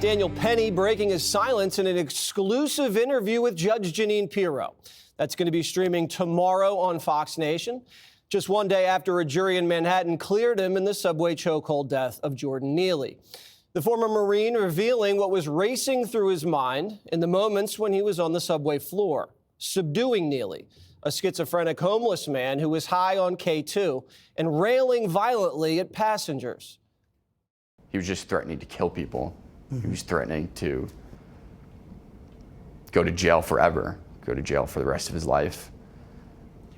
Daniel Penny breaking his silence in an exclusive interview with Judge Jeanine Pirro. That's going to be streaming tomorrow on Fox Nation, just one day after a jury in Manhattan cleared him in the subway chokehold death of Jordan Neely. The former Marine revealing what was racing through his mind in the moments when he was on the subway floor, subduing Neely, a schizophrenic homeless man who was high on K2 and railing violently at passengers. He was just threatening to kill people. He was threatening to go to jail forever, go to jail for the rest of his life.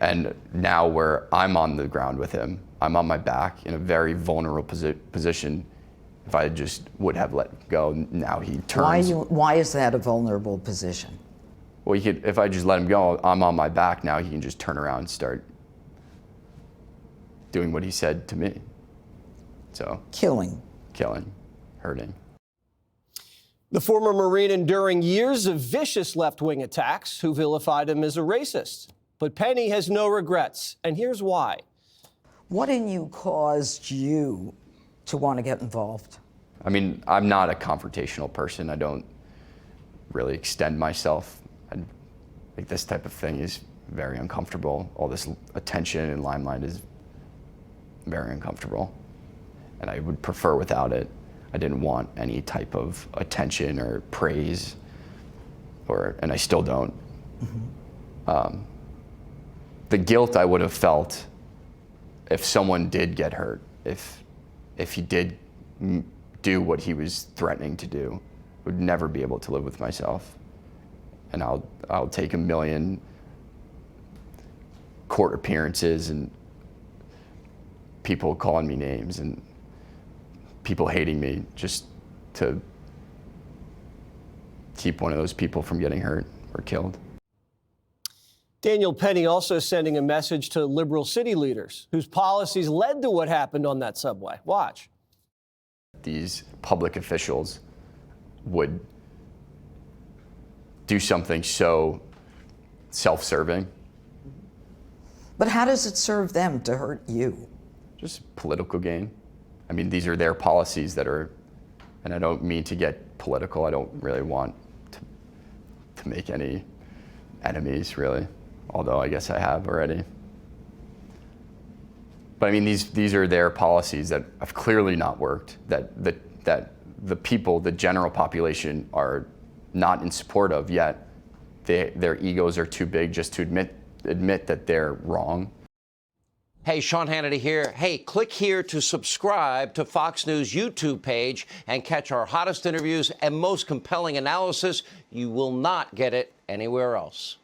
And now where I'm on the ground with him, I'm on my back in a very vulnerable position. If I just would have let go, now he turns. Why is that a vulnerable position? Well, if I just let him go, I'm on my back now. He can just turn around and start doing what he said to me. So Killing, hurting. The former Marine enduring years of vicious left-wing attacks who vilified him as a racist. But Penny has no regrets, and here's why. What in you caused you to want to get involved? I mean, I'm not a confrontational person. I don't really extend myself. I think this type of thing is very uncomfortable. All this attention and limelight is very uncomfortable, and I would prefer without it. I didn't want any type of attention or praise, and I still don't. The guilt I would have felt if someone did get hurt, if he did do what he was threatening to do, would never be able to live with myself. And I'll take 1 million court appearances and people calling me names and people hating me just to keep one of those people from getting hurt or killed. Daniel Penny also sending a message to liberal city leaders whose policies led to what happened on that subway. Watch. These public officials would do something so self-serving. But how does it serve them to hurt you? Just political gain. I mean, these are their policies that are, and I don't mean to get political. I don't really want to make any enemies, really, although I guess I have already. But I mean, these are their policies that have clearly not worked, that the people, the general population, are not in support of, yet their egos are too big just to admit that they're wrong. Hey, Sean Hannity here. Hey, click here to subscribe to Fox News YouTube page and catch our hottest interviews and most compelling analysis. You will not get it anywhere else.